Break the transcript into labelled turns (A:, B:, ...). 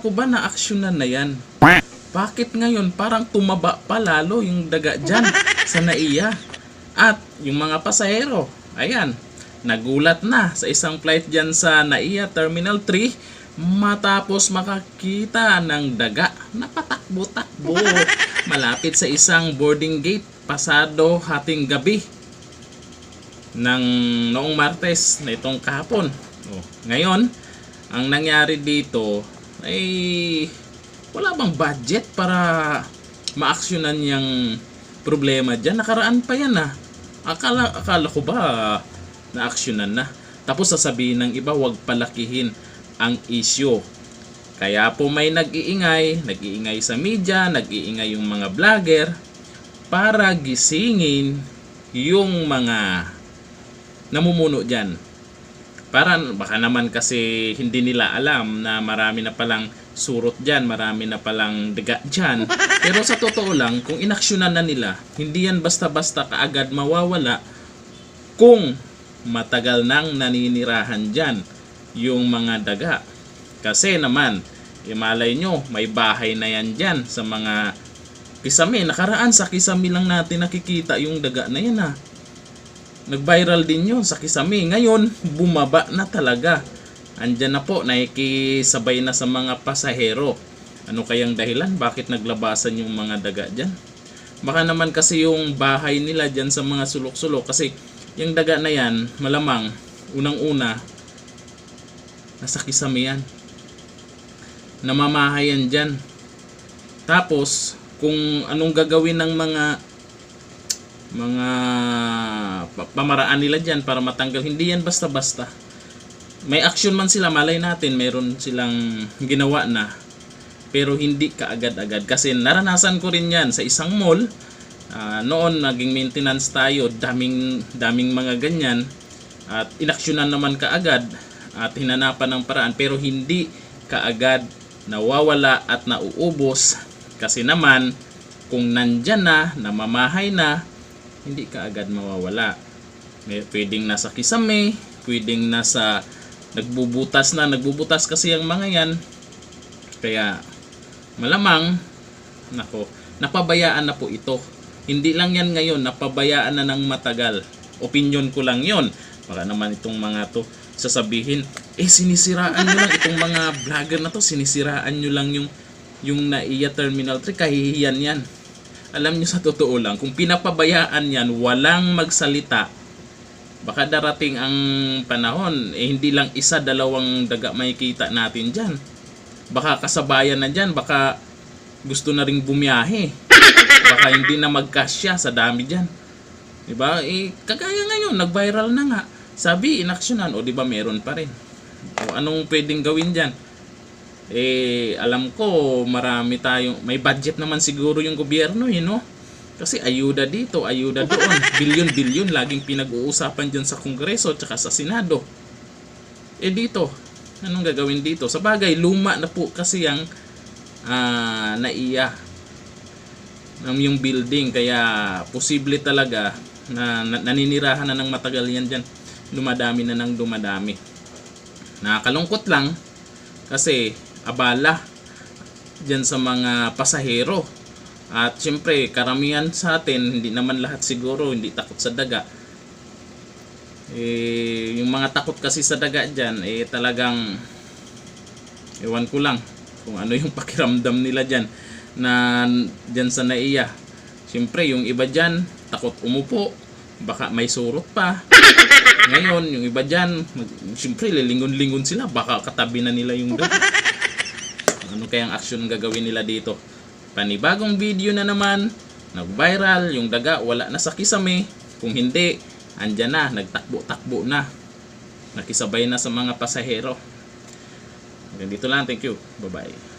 A: ko ba na aksyonan na yan? Bakit ngayon parang tumaba pa lalo yung daga dyan sa NAIA? At yung mga pasahero, ayan, nagulat na sa isang flight dyan sa NAIA Terminal 3 matapos makakita ng daga na patakbo-takbo malapit sa isang boarding gate pasado hating gabi ng noong Martes na itong kahapon. Ngayon, ang nangyari dito ay wala bang budget para maaksyonan yung problema dyan? Nakaraan pa yan ah. Akala ko ba na-aksyonan na? Tapos sasabihin ng iba, wag palakihin ang issue. Kaya po may nag-iingay sa media, nag-iingay yung mga vlogger para gisingin yung mga namumuno dyan. Baka naman kasi hindi nila alam na marami na palang surot dyan, marami na palang daga dyan. Pero sa totoo lang, kung inaksyonan na nila, hindi yan basta-basta kaagad mawawala kung matagal nang naninirahan dyan yung mga daga. Kasi naman, imalay nyo, may bahay na yan dyan sa mga Kisame. Nakaraan sa Kisame lang natin nakikita yung daga na yan ha. Nag-viral din yun sa Kisame. Ngayon, bumaba na talaga. Andyan na po, nakikisabay na sa mga pasahero. Ano kayang dahilan? Bakit naglabasan yung mga daga dyan? Baka naman kasi yung bahay nila dyan sa mga sulok-sulok. Kasi yung daga na yan, malamang, unang-una, nasa Kisame yan. Namamahayan dyan. Tapos, kung anong gagawin ng mga pamaraan nila dyan para matanggal, hindi yan basta-basta. May action man sila, malay natin meron silang ginawa na, pero hindi kaagad-agad. Kasi naranasan ko rin yan sa isang mall. Noon naging maintenance tayo, daming mga ganyan, at inaksyonan naman kaagad at hinanapan ng paraan, pero hindi kaagad nawawala at nauubos. Kasi naman kung nandyan na, namamahay na, hindi kaagad mawawala. Pwedeng nasa Kisame, pwedeng nasa nagbubutas kasi ang mga yan. Kaya malamang napabayaan na po ito. Hindi lang yan ngayon, napabayaan na ng matagal. Opinion ko lang yon. Baka naman itong mga to sasabihin, sinisiraan nyo lang itong mga vlogger na to, sinisiraan nyo lang yung NAIA Terminal 3, kahihiyan yan. Alam nyo, sa totoo lang, kung pinapabayaan yan, walang magsalita, baka darating ang panahon, hindi lang isa, dalawang daga makikita natin dyan. Baka kasabayan na dyan, baka gusto na ring bumiyahe. Baka hindi na magkasya sa dami dyan. Diba? Kagaya ngayon, nag-viral na nga. Sabi, inaksyonan, o diba meron pa rin. O anong pwedeng gawin dyan? Alam ko marami tayong, may budget naman siguro yung gobyerno no? Kasi ayuda dito, ayuda doon, bilyon-bilyon laging pinag-uusapan dyan sa Kongreso at sa Senado. Dito, anong gagawin dito? Sa bagay, luma na po kasi ang NAIA yung building, kaya posible talaga na naninirahan na ng matagal yan dyan, dumadami na ng dumadami. Nakakalungkot lang kasi abala dyan sa mga pasahero. At syempre, karamihan sa atin, hindi naman lahat siguro, hindi takot sa daga. Yung mga takot kasi sa daga dyan, talagang, ewan ko lang kung ano yung pakiramdam nila dyan, na dyan sa NAIA. Syempre, yung iba dyan, takot umupo, baka may surot pa. Ngayon, yung iba dyan, syempre, lilingon-lingon sila, baka katabi na nila yung daga. Ano kayang action gagawin nila dito? Panibagong video na naman, nag-viral, yung daga wala na sa Kisame. Kung hindi, andyan na, nagtakbo-takbo na, nakisabay na sa mga pasahero. Hanggang dito lang, thank you, bye bye.